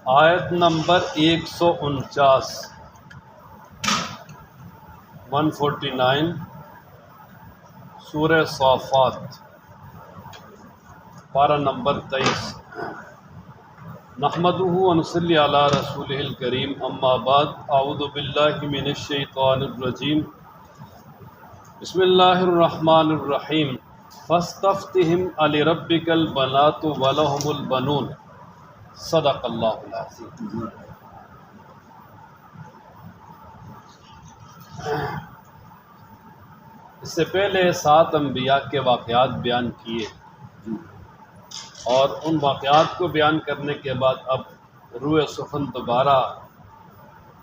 آیت نمبر 149 149 سورہ صافات پارہ نمبر 23۔ نحمدہ ونصلی علی رسولہ الکریم، اما بعد، اعوذ باللہ من الشیطان الرجیم، بسم اللہ الرحمن الرحیم۔ فاستفتہم لربک البنات ولہم البنون، صدق اللہ العظیم۔ اس سے پہلے 7 انبیاء کے واقعات بیان کیے، اور ان واقعات کو بیان کرنے کے بعد اب روح سخن دوبارہ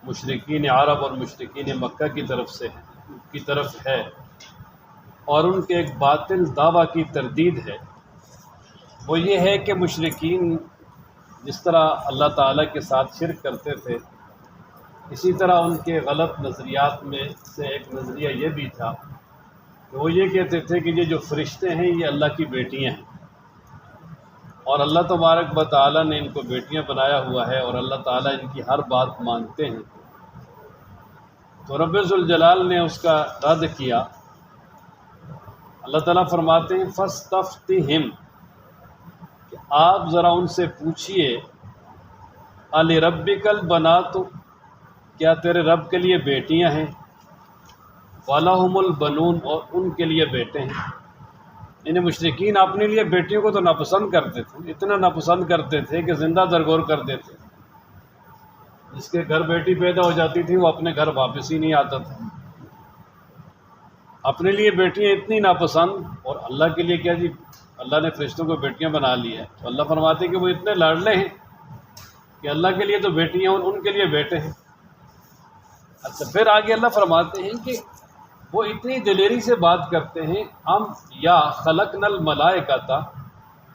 مشرکین عرب اور مشرکین مکہ کی طرف ہے، اور ان کے ایک باطل دعویٰ کی تردید ہے۔ وہ یہ ہے کہ مشرکین جس طرح اللہ تعالیٰ کے ساتھ شرک کرتے تھے، اسی طرح ان کے غلط نظریات میں سے ایک نظریہ یہ بھی تھا کہ وہ یہ کہتے تھے کہ یہ جو فرشتے ہیں یہ اللہ کی بیٹیاں ہیں، اور اللہ تبارک و تعالیٰ نے ان کو بیٹیاں بنایا ہوا ہے، اور اللہ تعالیٰ ان کی ہر بات مانتے ہیں۔ تو رب ذوالجلال نے اس کا رد کیا۔ اللہ تعالیٰ فرماتے ہیں فاستفتہم، کہ آپ ذرا ان سے پوچھئے، لربک البنات، کیا تیرے رب کے لیے بیٹیاں ہیں، وَلَهُمُ الْبَنُونَ، اور ان کے لیے بیٹے ہیں۔ یعنی مشرکین اپنے لیے بیٹیوں کو تو ناپسند کرتے تھے، اتنا ناپسند کرتے تھے کہ زندہ درگور کر دیتے۔ جس کے گھر بیٹی پیدا ہو جاتی تھی وہ اپنے گھر واپس ہی نہیں آتا تھا۔ اپنے لیے بیٹیاں اتنی ناپسند، اور اللہ کے لیے کیا جی، اللہ نے فرشتوں کو بیٹیاں بنا لی ہے۔ تو اللہ فرماتے ہیں کہ وہ اتنے لاڈلے ہیں کہ اللہ کے لیے تو بیٹیاں ہیں، ان کے لیے بیٹے ہیں۔ اچھا، پھر آگے اللہ فرماتے ہیں کہ وہ اتنی دلیری سے بات کرتے ہیں، ہم یا خلقنا الملائکۃ،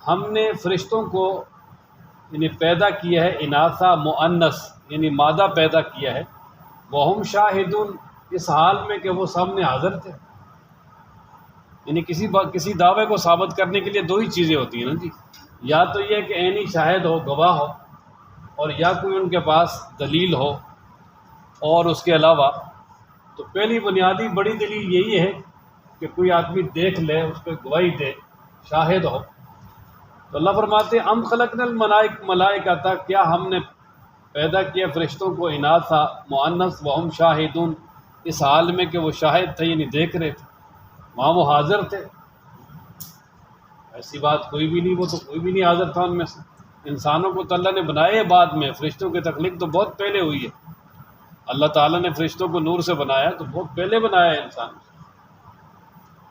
ہم نے فرشتوں کو یعنی پیدا کیا ہے، اناثا مؤنث یعنی مادہ پیدا کیا ہے، وہم شاہدون، اس حال میں کہ وہ سامنے حاضر تھے۔ یعنی کسی دعوے کو ثابت کرنے کے لیے 2 ہی چیزیں ہوتی ہیں نا جی، یا تو یہ کہ عینی شاہد ہو، گواہ ہو، اور یا کوئی ان کے پاس دلیل ہو۔ اور اس کے علاوہ تو پہلی بنیادی بڑی دلیل یہی ہے کہ کوئی آدمی دیکھ لے، اس پہ گواہی دے، شاہد ہو۔ تو اللہ فرماتے ہیں ام خلقنا الملائکۃ، کیا ہم نے پیدا کیا فرشتوں کو اناثا مؤنث وہم شاہدون، اس حال میں کہ وہ شاہد تھے، یعنی دیکھ رہے تھے، وہاں وہ حاضر تھے۔ ایسی بات کوئی بھی نہیں، وہ تو کوئی بھی نہیں حاضر تھا ان میں سے۔ انسانوں کو تو اللہ نے بنایا بعد میں، فرشتوں کی تخلیق تو بہت پہلے ہوئی ہے۔ اللہ تعالیٰ نے فرشتوں کو نور سے بنایا تو بہت پہلے بنایا ہے انسان۔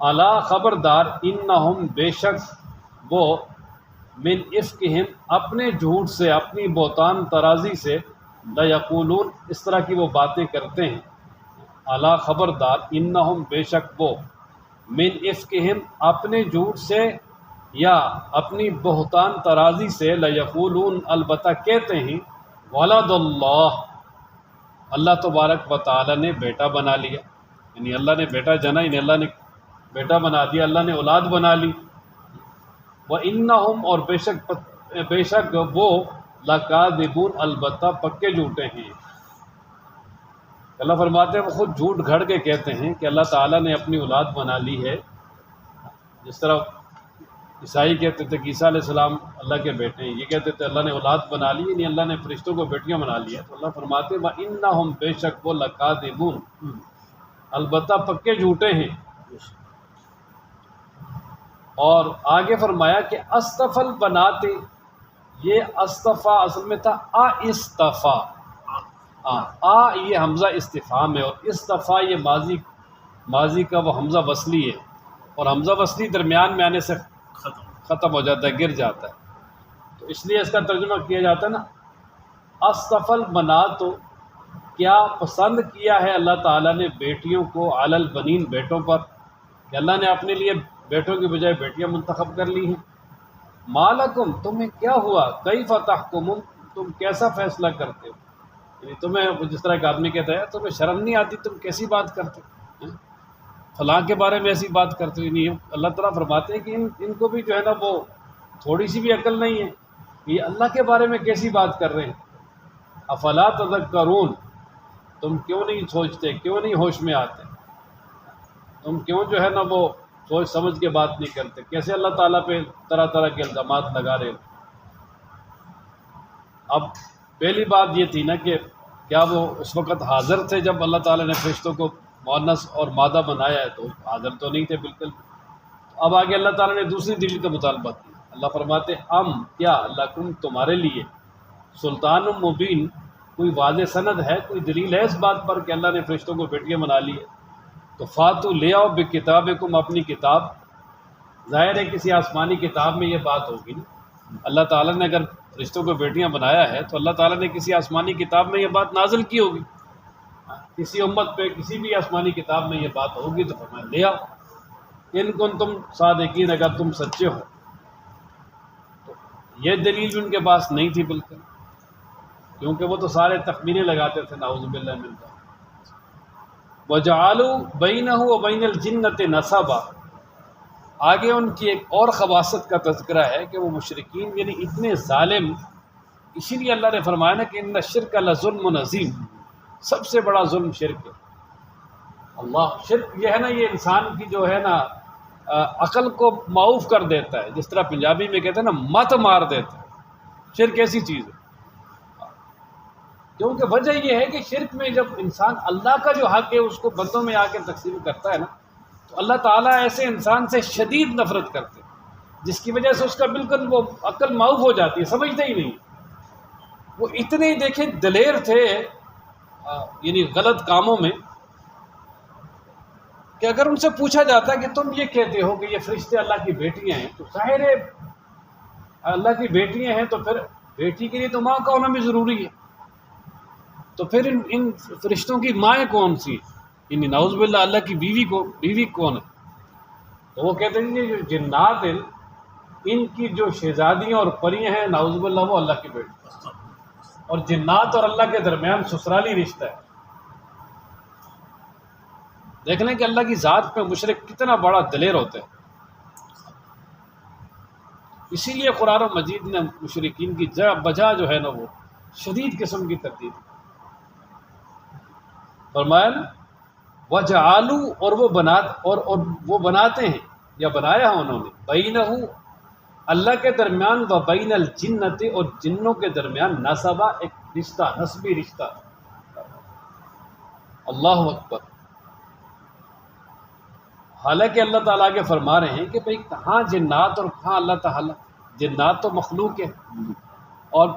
الا، خبردار، انہم، بے شک وہ، من افکہم، اپنے جھوٹ سے، اپنی بہتان ترازی سے، لیقولون، اس طرح کی وہ باتیں کرتے ہیں۔ الا، خبردار، انہم، بے شک وہ، من افکہم، اپنے جھوٹ سے یا اپنی بہتان ترازی سے، لیقولون، البتہ کہتے ہیں، ولد اللہ، اللہ تبارک و تعالیٰ نے بیٹا بنا لیا، یعنی اللہ نے بیٹا جنا، یعنی اللہ نے بیٹا بنا دیا، اللہ نے اولاد بنا لی۔ وَإِنَّهُمْ، اور بے شک وہ، لَكَاذِبُونَ، البتہ پکے جھوٹے ہیں۔ اللہ فرماتے ہیں وہ خود جھوٹ گھڑ کے کہتے ہیں کہ اللہ تعالیٰ نے اپنی اولاد بنا لی ہے، جس طرح عیسائی کہتے تھے کہ عیسیٰ علیہ السلام اللہ کے بیٹے ہیں، یہ کہتے تھے اللہ نے اولاد بنا لی، یعنی اللہ نے فرشتوں کو بیٹیاں بنا لیا۔ تو اللہ فرماتے ہیں وَإِنَّهُمْ، بے شک وہ، لَكَاذِبُونَ، البتہ پکے جھوٹے ہیں۔ اور آگے فرمایا کہ اصطفى البنات، یہ اصطفیٰ اصل میں تھا استفا، یہ حمزہ استفہام ہے، اور استفا یہ ماضی کا وہ حمزہ وصلی ہے، اور حمزہ وصلی درمیان میں آنے سے ختم ہو جاتا ہے، گر جاتا ہے، تو اس لیے اس کا ترجمہ کیا جاتا ہے نا اصطفى البنات، کیا پسند کیا ہے اللہ تعالیٰ نے بیٹیوں کو، علی البنین، بیٹوں پر، کہ اللہ نے اپنے لیے بیٹوں کی بجائے بیٹیاں منتخب کر لی ہیں۔ ما لکم، تمہیں کیا ہوا، کیف تحکمون، تم کیسا فیصلہ کرتے ہو، یعنی تمہیں، جس طرح ایک آدمی کہتا ہے تمہیں شرم نہیں آتی، تم کیسی بات کرتے ہو، فلاں کے بارے میں ایسی بات کرتے ہو۔ نہیں، اللہ تعالیٰ فرماتے ہیں کہ ان کو بھی جو ہے نا وہ تھوڑی سی بھی عقل نہیں ہے، یہ اللہ کے بارے میں کیسی بات کر رہے ہیں۔ افلا تذکرون، تم کیوں نہیں سوچتے، کیوں نہیں ہوش میں آتے، تم کیوں جو ہے نا وہ سوچ سمجھ کے بات نہیں کرتے، کیسے اللہ تعالیٰ پہ طرح طرح کے الزامات لگا رہے ہو۔ اب پہلی بات یہ تھی نا کہ کیا وہ اس وقت حاضر تھے جب اللہ تعالیٰ نے فرشتوں کو مؤنث اور مادہ بنایا ہے؟ تو حاضر تو نہیں تھے بالکل۔ اب آگے اللہ تعالیٰ نے دوسری دلیل کا مطالبہ کیا۔ اللہ فرماتے کیا لکم تمہارے لیے سلطان مبین، کوئی واضح سند ہے، کوئی دلیل ہے اس بات پر کہ اللہ نے فرشتوں کو بیٹیاں بنا لی ہے؟ تو فاتو لے آؤ بکتابکم، اپنی کتاب۔ ظاہر ہے کسی آسمانی کتاب میں یہ بات ہوگی نا، اللہ تعالیٰ نے اگر فرشتوں کو بیٹیاں بنایا ہے تو اللہ تعالیٰ نے کسی آسمانی کتاب میں یہ بات نازل کی ہوگی، کسی امت پہ کسی بھی آسمانی کتاب میں یہ بات ہوگی، تو فرمایا لے آؤ ان کنتم صادقین، اگر تم سچے ہو۔ تو یہ دلیل بھی ان کے پاس نہیں تھی بالکل، کیونکہ وہ تو سارے تخمینے لگاتے تھے، نعوذ باللہ من ذلک۔ وَجَعَلُوا بَيْنَهُ وَبَيْنَ الْجِنَّةِ نَسَبًا، آگے ان کی ایک اور خباثت کا تذکرہ ہے کہ وہ مشرکین یعنی اتنے ظالم، اسی لیے اللہ نے فرمایا نا کہ ان الشرک لظلم عظیم، سب سے بڑا ظلم شرک ہے۔ اللہ شرک یہ ہے نا، یہ انسان کی جو ہے نا عقل کو معوف کر دیتا ہے، جس طرح پنجابی میں کہتے ہیں نا مت مار دیتا ہے۔ شرک ایسی چیز ہے، کیونکہ وجہ یہ ہے کہ شرک میں جب انسان اللہ کا جو حق ہے اس کو بندوں میں آ کے تقسیم کرتا ہے نا، تو اللہ تعالیٰ ایسے انسان سے شدید نفرت کرتے ہیں، جس کی وجہ سے اس کا بالکل وہ عقل معوف ہو جاتی ہے، سمجھتے ہی نہیں۔ وہ اتنے دیکھیں دلیر تھے یعنی غلط کاموں میں، کہ اگر ان سے پوچھا جاتا کہ تم یہ کہتے ہو کہ یہ فرشتے اللہ کی بیٹیاں ہیں، تو ظاہر ہے اللہ کی بیٹیاں ہیں تو پھر بیٹی کے لیے تو ماں کا ہونا بھی ضروری ہے، تو پھر ان فرشتوں کی مائیں کون سی، یعنی نعوذ باللہ اللہ کی بیوی کون ہے؟ تو وہ کہتے ہیں کہ جو جنات ہیں ان کی جو شہزادیاں اور پریاں ہیں، نعوذ باللہ وہ اللہ کی بیٹی، اور جنات اور اللہ کے درمیان سسرالی رشتہ ہے۔ دیکھ لیں کہ اللہ کی ذات پہ مشرک کتنا بڑا دلیر ہوتا ہے۔ اسی لیے قرآن مجید نے مشرکین کی بجا جو ہے نا وہ شدید قسم کی تردید فرمایا نا وَجَعَلُوا، اور وہ بناتے ہیں یا بنایا ہے انہوں نے، بَيْنَهُ اللہ کے درمیان، وَبَيْنَ الْجِنَّةِ اور جنوں کے درمیان، نسبہ ایک رشتہ، نسبی رشتہ۔ اللہ اکبر۔ حالانکہ اللہ تعالیٰ کے فرما رہے ہیں کہ بھئی کہاں جنات اور کہاں اللہ تعالیٰ، جنات تو مخلوق ہے، اور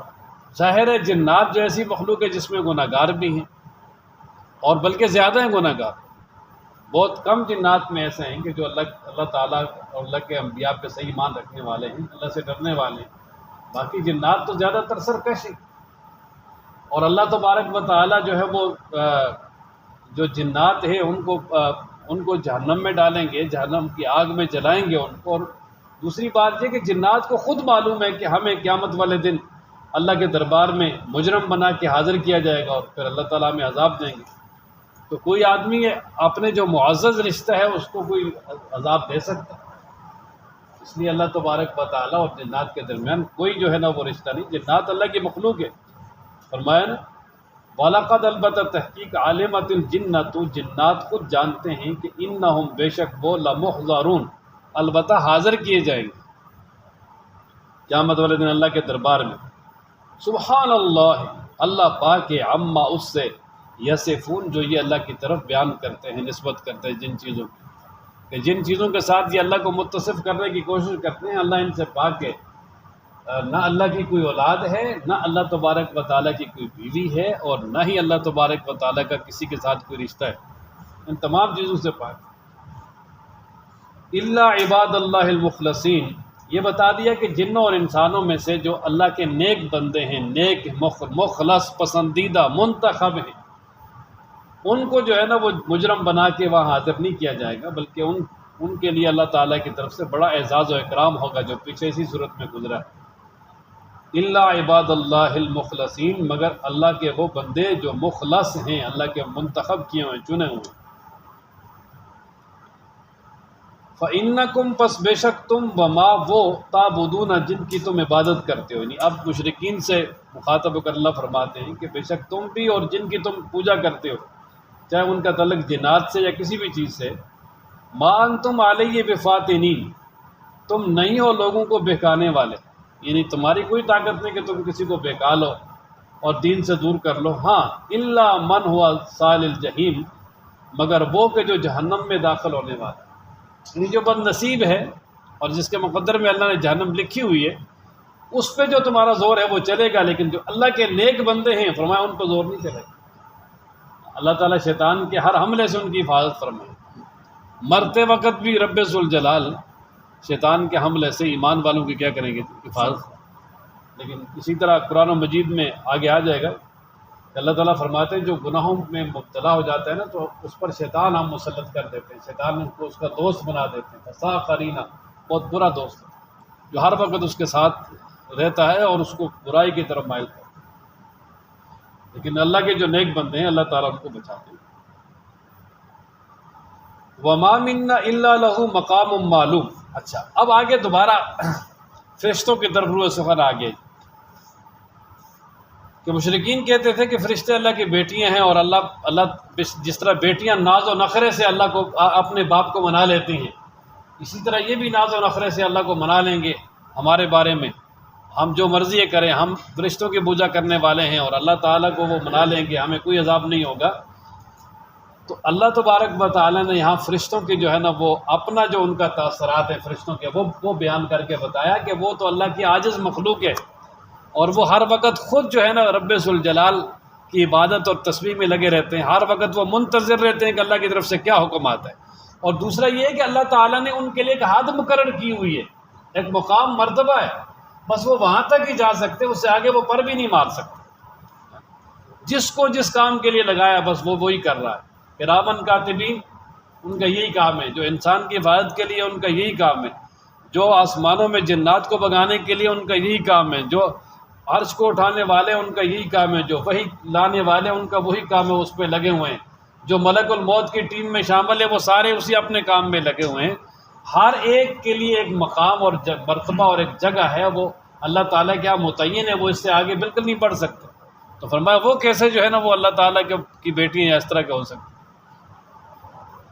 ظاہر ہے جنات جو ایسی مخلوق ہے جس میں گناہ گار بھی ہیں، اور بلکہ زیادہ ہیں گناہ گار۔ بہت کم جنات میں ایسے ہیں کہ جو اللہ تعالیٰ اور اللہ کے انبیاء پہ صحیح ایمان رکھنے والے ہیں، اللہ سے ڈرنے والے ہیں۔ باقی جنات تو زیادہ تر سرکش ہیں، اور اللہ تبارک و تعالیٰ جو ہے وہ جو جنات ہیں ان کو جہنم میں ڈالیں گے، جہنم کی آگ میں جلائیں گے ان کو۔ اور دوسری بات یہ کہ جنات کو خود معلوم ہے کہ ہمیں قیامت والے دن اللہ کے دربار میں مجرم بنا کے حاضر کیا جائے گا، اور پھر اللہ تعالیٰ ہمیں عذاب دیں گے۔ تو کوئی آدمی اپنے جو معزز رشتہ ہے اس کو کوئی عذاب دے سکتا ہے؟ اس لیے اللہ تبارک و تعالیٰ اور جنات کے درمیان کوئی جو ہے نا وہ رشتہ نہیں، جنات اللہ کی مخلوق ہے۔ فرمایا نا وَلَقَدْ البتہ تحقیق عالمت الجنۃ، جنات خود جانتے ہیں کہ انہم بے شک وہ لمحضرون، البتہ حاضر کیے جائیں گے قیامت والے دن اللہ کے دربار میں۔ سبحان اللہ، اللہ پاک ہے، عما اس سے یصفون جو یہ اللہ کی طرف بیان کرتے ہیں، نسبت کرتے ہیں جن چیزوں کی، کہ جن چیزوں کے ساتھ یہ اللہ کو متصف کرنے کی کوشش کرتے ہیں، اللہ ان سے پاک ہے۔ نہ اللہ کی کوئی اولاد ہے، نہ اللہ تبارک و تعالیٰ کی کوئی بیوی ہے، اور نہ ہی اللہ تبارک و تعالیٰ کا کسی کے ساتھ کوئی رشتہ ہے، ان تمام چیزوں سے پاک۔ الا عباد اللہ المخلصین، یہ بتا دیا کہ جنوں اور انسانوں میں سے جو اللہ کے نیک بندے ہیں، نیک مخلص پسندیدہ منتخب ہیں، ان کو جو ہے نا وہ مجرم بنا کے وہاں حاضر نہیں کیا جائے گا، بلکہ ان کے لیے اللہ تعالیٰ کی طرف سے بڑا اعزاز و اکرام ہوگا، جو پیچھے اسی صورت میں گزرا ہے۔ الا عباد اللہ المخلصین، مگر اللہ کے وہ بندے جو مخلص ہیں، اللہ کے منتخب کیے ہوئے، چنے ہوئے۔ فَإِنَّكُمْ پس بے شک تم وما وہ تعبدون جن کی تم عبادت کرتے ہو، یعنی اب مشرکین سے مخاطب ہو کر اللہ فرماتے ہیں کہ بے شک تم بھی اور جن کی تم پوجا کرتے ہو، چاہے ان کا تعلق جنات سے یا کسی بھی چیز سے، ما انتم علیہ بفاتنین، تم نہیں ہو لوگوں کو بہکانے والے، یعنی تمہاری کوئی طاقت نہیں کہ تم کسی کو بہکا لو اور دین سے دور کر لو. ہاں الا من ہوا صال الجحیم، مگر وہ کہ جو جہنم میں داخل ہونے والا، یعنی جو بد نصیب ہے اور جس کے مقدر میں اللہ نے جہنم لکھی ہوئی ہے، اس پہ جو تمہارا زور ہے وہ چلے گا، لیکن جو اللہ کے نیک بندے ہیں فرمایا ان پہ زور نہیں چلے گا. اللہ تعالیٰ شیطان کے ہر حملے سے ان کی حفاظت فرمائے. مرتے وقت بھی رب ذوالجلال شیطان کے حملے سے ایمان والوں کی کیا کریں گے؟ حفاظت. لیکن اسی طرح قرآن و مجید میں آگے آ جائے گا کہ اللہ تعالیٰ فرماتے ہیں جو گناہوں میں مبتلا ہو جاتا ہے نا تو اس پر شیطان ہم مسلط کر دیتے ہیں، شیطان ان کو اس کا دوست بنا دیتے ہیں. فسا قرینہ، بہت برا دوست ہے جو ہر وقت اس کے ساتھ رہتا ہے اور اس کو برائی کی طرف مائل کرتا ہے. لیکن اللہ کے جو نیک بندے ہیں اللہ تعالیٰ ان کو بچاتے ہیں. وَمَا مِنَّا إِلَّا لَهُ مَقَامٌ مَّعْلُوم. اچھا اب آگے دوبارہ فرشتوں کی طرف روح سفر آگے کہ مشرکین کہتے تھے کہ فرشتے اللہ کی بیٹیاں ہیں اور اللہ جس طرح بیٹیاں ناز و نخرے سے اللہ کو اپنے باپ کو منا لیتی ہیں، اسی طرح یہ بھی ناز و نخرے سے اللہ کو منا لیں گے ہمارے بارے میں، ہم جو مرضی کریں، ہم فرشتوں کی پوجا کرنے والے ہیں اور اللہ تعالیٰ کو وہ منا لیں گے، ہمیں کوئی عذاب نہیں ہوگا. تو اللہ تبارک و تعالیٰ نے یہاں فرشتوں کی جو ہے نا وہ اپنا جو ان کا تاثرات ہے فرشتوں کے وہ بیان کر کے بتایا کہ وہ تو اللہ کی عاجز مخلوق ہے اور وہ ہر وقت خود جو ہے نا رب ذوالجلال کی عبادت اور تسبیح میں لگے رہتے ہیں. ہر وقت وہ منتظر رہتے ہیں کہ اللہ کی طرف سے کیا حکم آتا ہے. اور دوسرا یہ ہے کہ اللہ تعالیٰ نے ان کے لیے ایک حد مقرر کی ہوئی ہے، ایک مقام مرتبہ ہے، بس وہ وہاں تک ہی جا سکتے، اس سے آگے وہ پر بھی نہیں مار سکتے. جس کو جس کام کے لیے لگایا بس وہ وہی کر رہا ہے. کرامن کاتبین ان کا یہی کام ہے، جو انسان کی حفاظت کے لیے ان کا یہی کام ہے، جو آسمانوں میں جنات کو بگانے کے لیے ان کا یہی کام ہے، جو عرش کو اٹھانے والے ان کا یہی کام ہے، جو وہی لانے والے ان کا وہی کام ہے، اس پہ لگے ہوئے ہیں، جو ملک الموت کی ٹیم میں شامل ہے وہ سارے اسی اپنے کام میں لگے ہوئے ہیں. ہر ایک کے لیے ایک مقام اور مرتبہ اور ایک جگہ ہے، وہ اللہ تعالیٰ کیا متعین ہے، وہ اس سے آگے بالکل نہیں بڑھ سکتے. تو فرمایا وہ کیسے جو ہے نا وہ اللہ تعالیٰ کی بیٹی ہیں، اس طرح کے ہو سکتے.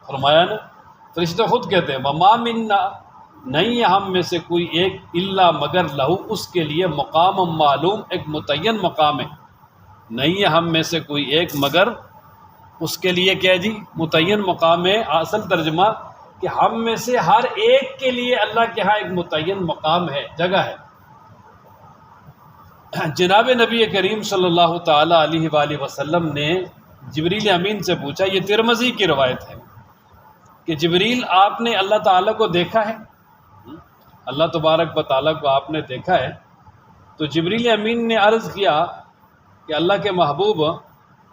فرمایا نا فرشتے خود کہتے ہیں وَمَا مِنَّا، نہیں ہے ہم میں سے کوئی ایک، الا مگر لہو اس کے لیے مقام معلوم، ایک متعین مقام ہے. نہیں ہے ہم میں سے کوئی ایک مگر اس کے لیے کیا جی متعین مقام ہے. اصل ترجمہ کہ ہم میں سے ہر ایک کے لیے اللہ کے ہاں ایک متعین مقام ہے، جگہ ہے. جناب نبی کریم صلی اللہ تعالی علیہ وآلہ وسلم نے جبریل امین سے پوچھا، یہ ترمذی کی روایت ہے کہ جبریل آپ نے اللہ تعالیٰ کو دیکھا ہے؟ اللہ تبارک و تعالیٰ کو آپ نے دیکھا ہے؟ تو جبریل امین نے عرض کیا کہ اللہ کے محبوب،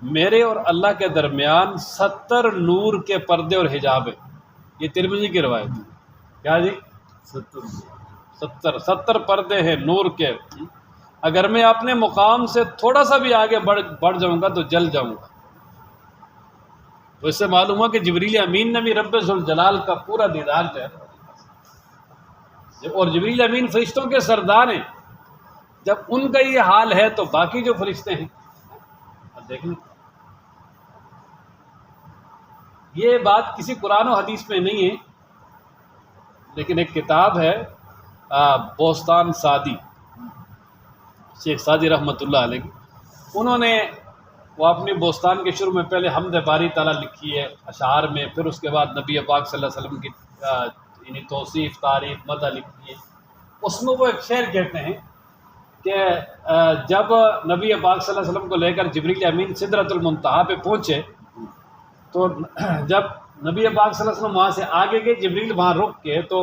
میرے اور اللہ کے درمیان 70 نور کے پردے اور حجاب ہیں. یہ ترمذی کی روایت ہے. کیا جی 70 پردے ہیں نور کے. اگر میں اپنے مقام سے تھوڑا سا بھی آگے بڑھ جاؤں گا تو جل جاؤں گا. تو اس سے معلوم ہوا کہ جبریل امین نے بھی رب ذوالجلال کا پورا دیدار جو ہے، اور جبریل امین فرشتوں کے سردار ہیں. جب ان کا یہ حال ہے تو باقی جو فرشتے ہیں اب دیکھ لیں. یہ بات کسی قرآن و حدیث میں نہیں ہے، لیکن ایک کتاب ہے بوستان سعدی، شیخ سعدی رحمۃ اللہ علیہ، انہوں نے وہ اپنی بوستان کے شروع میں پہلے حمد باری تعالیٰ لکھی ہے اشعار میں، پھر اس کے بعد نبی پاک صلی اللہ علیہ وسلم کی یعنی توصیف تعریف مدح لکھی ہے. اس میں وہ ایک شعر کہتے ہیں کہ جب نبی پاک صلی اللہ علیہ وسلم کو لے کر جبریل امین سدرۃ المنتہا پہ پہنچے تو جب نبی پاک صلی اللہ علیہ وسلم وہاں سے آگے گئے، جبریل وہاں رک کے، تو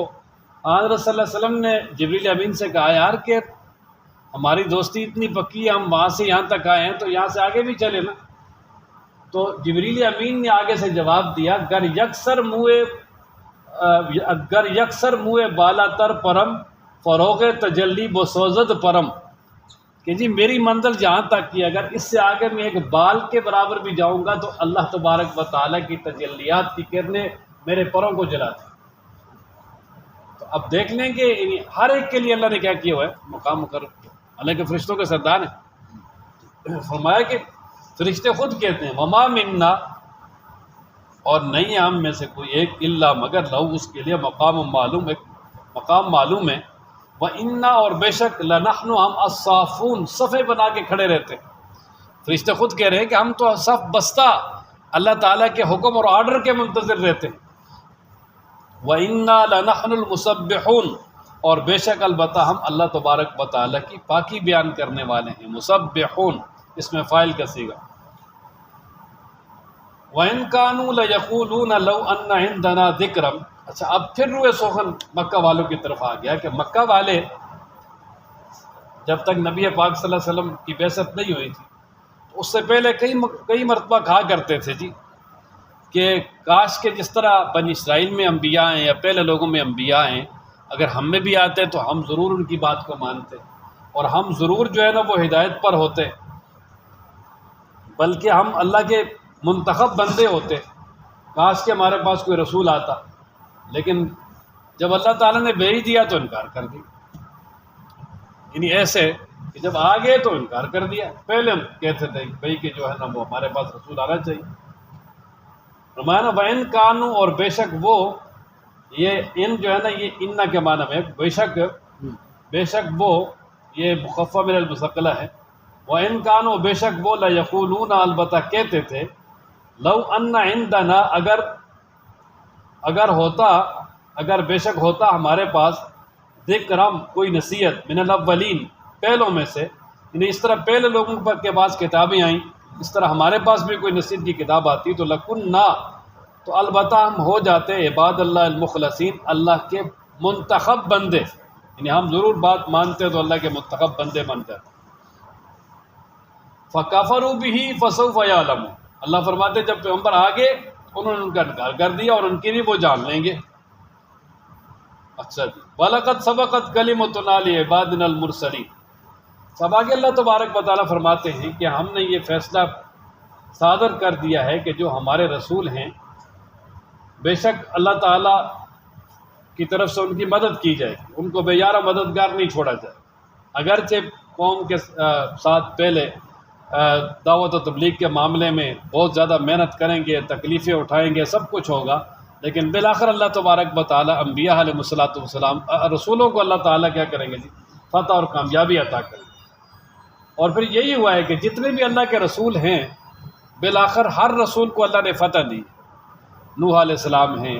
حضرت صلی اللہ علیہ وسلم نے جبریل امین سے کہا یار کہ ہماری دوستی اتنی پکی ہے، ہم وہاں سے یہاں تک آئے ہیں تو یہاں سے آگے بھی چلے نا. تو جبریل امین نے آگے سے جواب دیا، گر یکسر منہ بالا تر پرم فروغ تجلی بسوزد پرم، کہ جی میری منزل جہاں تک کی، اگر اس سے آگے میں ایک بال کے برابر بھی جاؤں گا تو اللہ تبارک و تعالیٰ کی تجلیات کی کرنیں میرے پروں کو جلاتی. تو اب دیکھ لیں کہ ہر ایک کے لیے اللہ نے کیا کیا ہوا ہے، مقام مقرر کیا، حالانکہ فرشتوں کے سردار ہیں۔ فرمایا کہ فرشتے خود کہتے ہیں وما منا، اور نہیں ہے ہم میں سے کوئی ایک الا مگر لہو اس کے لیے مقام معلوم، ایک مقام معلوم ہے، وَإِنَّا اور بے شک لَنَحْنُ ہم الصَّافُونَ صفے بنا کے کھڑے رہتے ہیں۔ فرشتے خود کہہ رہے ہیں کہ ہم تو صف بستہ اللہ تعالیٰ کے حکم اور آرڈر کے منتظر رہتے ہیں۔ وَإِنَّا لَنَحْنُ الْمُسَبِّحُونَ اور بے شک البتہ ہم اللہ تبارک و تعالیٰ کی پاکی بیان کرنے والے ہیں۔ مسبحون اس میں فاعل کا صیغہ۔ وَإِن كَانُوا لَيَقُولُونَ لَوْ أَنَّ عِندَنَا ذِكْرًا، اچھا اب پھر روئے سخن مکہ والوں کی طرف آ گیا کہ مکہ والے جب تک نبی پاک صلی اللہ علیہ وسلم کی بعثت نہیں ہوئی تھی تو اس سے پہلے کئی مرتبہ کہا کرتے تھے جی کہ کاش کہ جس طرح بنی اسرائیل میں انبیاء ہیں یا پہلے لوگوں میں انبیاء ہیں، اگر ہم میں بھی آتے تو ہم ضرور ان کی بات کو مانتے اور ہم ضرور جو ہے نا وہ ہدایت پر ہوتے، بلکہ ہم اللہ کے منتخب بندے ہوتے، کاش کہ ہمارے پاس کوئی رسول آتا، لیکن جب اللہ تعالیٰ نے بھیج دیا تو انکار کر دیا۔ یعنی ایسے کہ جب آ گئے تو انکار کر دیا، پہلے ہم کہتے تھے بھائی کہ جو ہے نا وہ ہمارے پاس رسول آنا چاہیے۔ فرمایا نا وَإِن كَانُوا اور بے شک وہ، یہ ان جو ہے نا یہ ان کے معنی میں بے شک وہ، یہ مخفف من المثقلہ ہے۔ وَإِن كَانُوا بے شک وہ لَيَقُولُونَ البتہ کہتے تھے لَوْ أَنَّ عِندَنَا اگر بے شک ہوتا ہمارے پاس ذکرم کوئی نصیحت من الاولین پہلوں میں سے، یعنی اس طرح پہلے لوگوں کے پاس کتابیں آئیں، اس طرح ہمارے پاس بھی کوئی نصیحت کی کتاب آتی تو لَكُنَّا تو البتہ ہم ہو جاتے عباد اللہ المخلصین اللہ کے منتخب بندے، یعنی ہم ضرور بات مانتے تو اللہ کے منتخب بندے بن جاتے۔ فَكَفَرُوا بِهِ فَسَوْفَ يَعْلَمُونَ اللہ فرماتے جب پیغمبر آگے انہوں نے ان کا انکار کر دیا اور ان کی بھی وہ جان لیں گے۔ اچھا جی وَلَقَدْ سَبَقَتْ كَلِمَتُنَا لِعِبَادِنَا الْمُرْسَلِينَ، سب آگے اللہ تبارک و تعالیٰ فرماتے ہیں کہ ہم نے یہ فیصلہ صادر کر دیا ہے کہ جو ہمارے رسول ہیں بے شک اللہ تعالیٰ کی طرف سے ان کی مدد کی جائے گی، ان کو بے یارہ مددگار نہیں چھوڑا جائے، اگرچہ قوم کے ساتھ پہلے دعوت و تبلیغ کے معاملے میں بہت زیادہ محنت کریں گے، تکلیفیں اٹھائیں گے، سب کچھ ہوگا، لیکن بالآخر اللہ تبارک و تعالیٰ انبیاء علیہ الصلوۃ والسلام رسولوں کو اللہ تعالیٰ کیا کریں گے جی فتح اور کامیابی عطا کریں گے۔ اور پھر یہی ہوا ہے کہ جتنے بھی اللہ کے رسول ہیں بالآخر ہر رسول کو اللہ نے فتح دی، نوح علیہ السلام ہیں،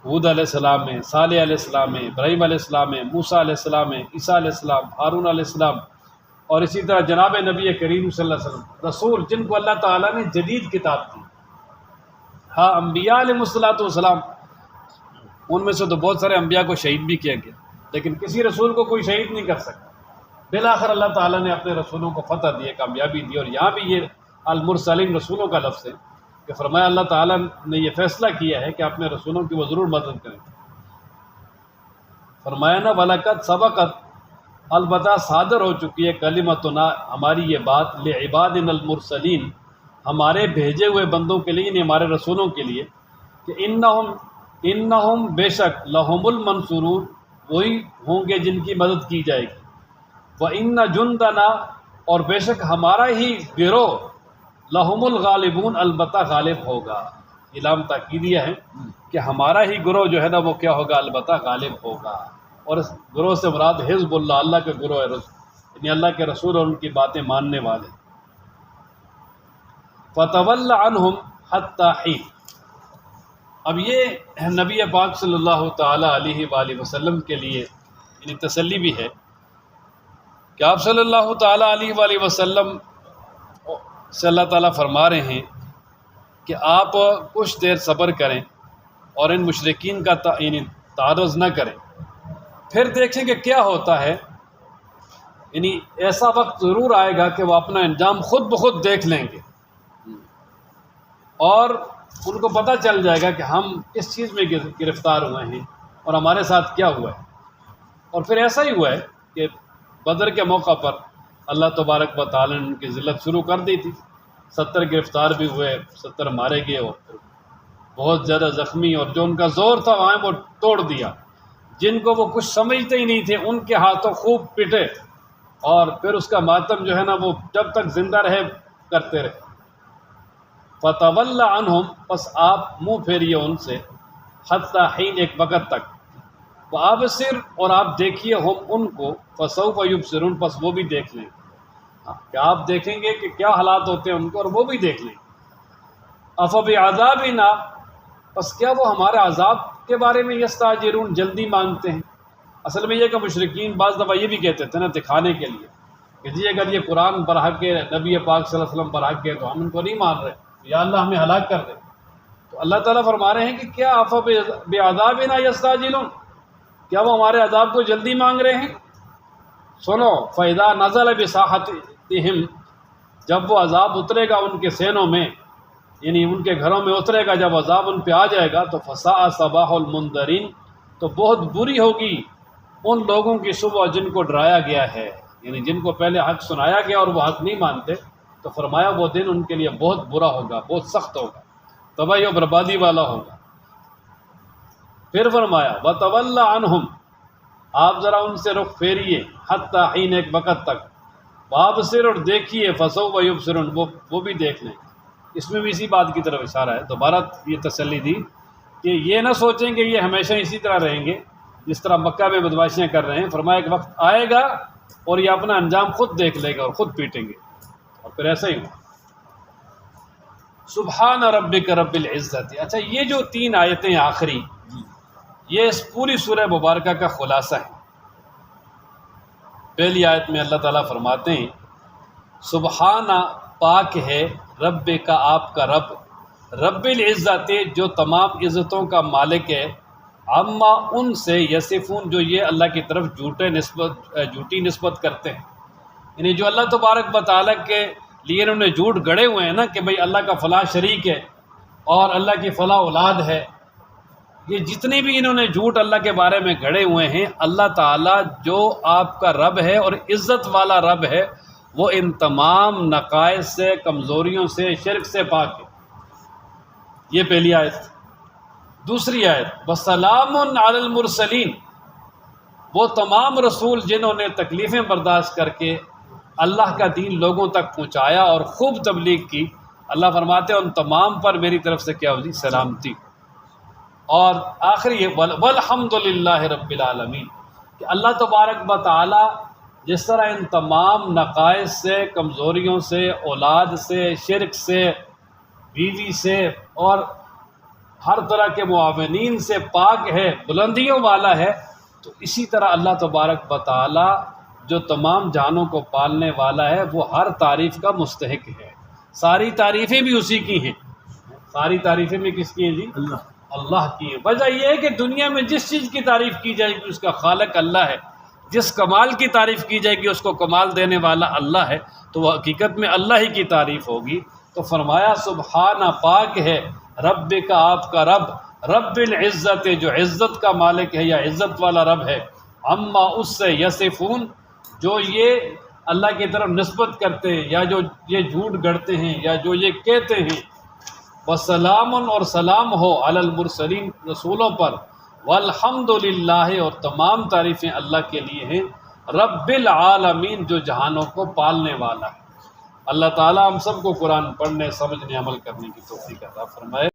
ہود علیہ السلام ہیں، صالح علیہ السلام ہیں، ابراہیم علیہ السلام ہیں، موسیٰ علیہ السلام ہیں، عیسیٰ علیہ السلام، ہارون علیہ السلام، اور اسی طرح جناب نبی کریم صلی اللہ علیہ وسلم رسول جن کو اللہ تعالیٰ نے جدید کتاب دی۔ ہاں انبیاء علیہ الصلوۃ والسلام ان میں سے تو بہت سارے انبیاء کو شہید بھی کیا گیا، لیکن کسی رسول کو کوئی شہید نہیں کر سکتا، بالآخر اللہ تعالیٰ نے اپنے رسولوں کو فتح دی، کامیابی دی، اور یہاں بھی یہ المرسلین رسولوں کا لفظ ہے کہ فرمایا اللہ تعالیٰ نے یہ فیصلہ کیا ہے کہ اپنے رسولوں کی وہ ضرور مدد کریں۔ فرمایا نا وَلَقَدْ سَبَقَتْ البتہ صادر ہو چکی ہے کلمتنا ہماری یہ بات لعبادنا المرسلین ہمارے بھیجے ہوئے بندوں کے لیے، یعنی ہمارے رسولوں کے لیے، کہ انہم بے شک لہم المنصورون وہی ہوں گے جن کی مدد کی جائے گی، وَإِنَّ جُنْدَنَا اور بے شک ہمارا ہی گروہ لہم الغالبون البتہ غالب ہوگا، یہ لام تاکیدیہ ہے کہ ہمارا ہی گروہ جو ہے نا وہ کیا ہوگا البتہ غالب ہوگا، اور اس گروہ سے مراد حزب اللہ اللہ کے گروہ ہے، یعنی اللہ کے رسول اور ان کی باتیں ماننے والے۔ فَتَوَلَّ عَنْهُمْ حَتَّى حِينٍ اب یہ نبی پاک صلی اللہ تعالیٰ علیہ وآلہ وسلم کے لیے یعنی تسلی بھی ہے کہ آپ صلی اللہ تعالیٰ علیہ وآلہ وسلم سے اللہ تعالیٰ فرما رہے ہیں کہ آپ کچھ دیر صبر کریں اور ان مشرکین کا یعنی تعرض نہ کریں، پھر دیکھیں کہ کیا ہوتا ہے، یعنی ایسا وقت ضرور آئے گا کہ وہ اپنا انجام خود بخود دیکھ لیں گے اور ان کو پتہ چل جائے گا کہ ہم کس چیز میں گرفتار ہوئے ہیں اور ہمارے ساتھ کیا ہوا ہے۔ اور پھر ایسا ہی ہوا ہے کہ بدر کے موقع پر اللہ تبارک و تعالیٰ نے ان کی ذلت شروع کر دی تھی، 70 گرفتار بھی ہوئے، 70 مارے گئے اور بہت زیادہ زخمی، اور جو ان کا زور تھا وہاں وہ توڑ دیا، جن کو وہ کچھ سمجھتے ہی نہیں تھے ان کے ہاتھوں خوب پٹے، اور پھر اس کا ماتم جو ہے نا وہ جب تک زندہ رہے کرتے رہے۔ فَتَوَلَّ عَنْهُمْ، پس آپ منہ پھیریے ان سے، حتی حین، ایک وقت تک، وَأَبْصِرْ، اور آپ دیکھیے ہم ان کو، فَسَوْفَ يُبْصِرُونَ، پس وہ بھی دیکھ لیں، کہ آپ دیکھیں گے کہ کیا حالات ہوتے ہیں ان کو، اور وہ بھی دیکھ لیں۔ أَفَبِعَذَابِنَا، پس کیا وہ ہمارے عذاب کے بارے میں یستعجلون، جلدی مانگتے ہیں۔ اصل میں یہ کہ مشرکین بعض دفعہ یہ بھی کہتے تھے نا دکھانے کے لیے کہ جی اگر یہ قرآن برحق ہے، نبی پاک صلی اللہ علیہ وسلم برحق ہے تو ہم ان کو نہیں مان رہے، یا اللہ ہمیں ہلاک کر دے۔ تو اللہ تعالیٰ فرما رہے ہیں کہ کیا أَفَبِعَذَابِنَا يَسْتَعْجِلُونَ، کیا وہ ہمارے عذاب کو جلدی مانگ رہے ہیں؟ سنو، فَإِذَا نَزَلَ بِسَاحَتِهِمْ، جب وہ عذاب اترے گا ان کے سینوں میں، یعنی ان کے گھروں میں اترے گا، جب عذاب ان پہ آ جائے گا تو فَسَاءَ صَبَاحُ الْمُنذَرِينَ، تو بہت بری ہوگی ان لوگوں کی صبح جن کو ڈرایا گیا ہے، یعنی جن کو پہلے حق سنایا گیا اور وہ حق نہیں مانتے، تو فرمایا وہ دن ان کے لیے بہت برا ہوگا، بہت سخت ہوگا، تباہی و بربادی والا ہوگا۔ پھر فرمایا وَتَوَلَّ عَنْهُمْ، آپ ذرا ان سے رخ پھیریے، حتی حین، ایک وقت تک، وَأَبْصِرْ، اور دیکھیے، فَسَوْفَ يُبْصِرُونَ، وہ بھی دیکھ لیں۔ اس میں بھی اسی بات کی طرف اشارہ ہے، دوبارہ یہ تسلی دی کہ یہ نہ سوچیں کہ یہ ہمیشہ اسی طرح رہیں گے جس طرح مکہ میں بدمعاشیاں کر رہے ہیں۔ فرمایا ایک وقت آئے گا اور یہ اپنا انجام خود دیکھ لے گا اور خود پیٹیں گے، اور پھر ایسا ہی ہوا۔ سبحان ربک رب العزت، اچھا یہ جو 3 آیتیں آخری، یہ اس پوری سورہ مبارکہ کا خلاصہ ہے۔ پہلی آیت میں اللہ تعالیٰ فرماتے ہیں سبحانہ، پاک ہے، رب کا، آپ کا رب، رب العزت، جو تمام عزتوں کا مالک ہے، اما، ان سے، یصفون، جو یہ اللہ کی طرف جھوٹی نسبت کرتے ہیں، یعنی جو اللہ تبارک و تعالیٰ کے لیے انہوں نے جھوٹ گڑے ہوئے ہیں نا کہ بھئی اللہ کا فلاں شریک ہے اور اللہ کی فلاں اولاد ہے، یہ جتنے بھی انہوں نے جھوٹ اللہ کے بارے میں گھڑے ہوئے ہیں، اللہ تعالیٰ جو آپ کا رب ہے اور عزت والا رب ہے، وہ ان تمام نقائص سے، کمزوریوں سے، شرک سے پاک ہے۔ یہ پہلی آیت۔ دوسری آیت وَسَلَامٌ عَلَى الْمُرْسَلِينَ، وہ تمام رسول جنہوں نے تکلیفیں برداشت کر کے اللہ کا دین لوگوں تک پہنچایا اور خوب تبلیغ کی، اللہ فرماتے ہیں ان تمام پر میری طرف سے کیا ہوئی؟ سلامتی۔ اور آخری وَالْحَمْدُ لِلَّهِ رَبِّ الْعَالَمِينَ، کہ اللہ تبارک و تعالی جس طرح ان تمام نقائص سے، کمزوریوں سے، اولاد سے، شرک سے، بیوی سے اور ہر طرح کے معاونین سے پاک ہے، بلندیوں والا ہے، تو اسی طرح اللہ تبارک و تعالی جو تمام جہانوں کو پالنے والا ہے، وہ ہر تعریف کا مستحق ہے۔ ساری تعریفیں بھی اسی کی ہیں۔ ساری تعریفیں بھی کس کی ہیں جی؟ اللہ کی ہیں۔ وجہ یہ ہے کہ دنیا میں جس چیز کی تعریف کی جائے گی اس کا خالق اللہ ہے، جس کمال کی تعریف کی جائے گی اس کو کمال دینے والا اللہ ہے، تو وہ حقیقت میں اللہ ہی کی تعریف ہوگی۔ تو فرمایا سبحانہ، پاک ہے، رب کا، آپ کا رب، رب العزت، جو عزت کا مالک ہے یا عزت والا رب ہے، اما، اس سے، یصفون، جو یہ اللہ کی طرف نسبت کرتے ہیں یا جو یہ جھوٹ گڑتے ہیں یا جو یہ کہتے ہیں، وسلام، اور سلام ہو، علی المرسلین، رسولوں پر، والحمد للہ، اور تمام تعریفیں اللہ کے لیے ہیں، رب العالمین، جو جہانوں کو پالنے والا ہے۔ اللہ تعالیٰ ہم سب کو قرآن پڑھنے، سمجھنے، عمل کرنے کی توفیق عطا فرمائے۔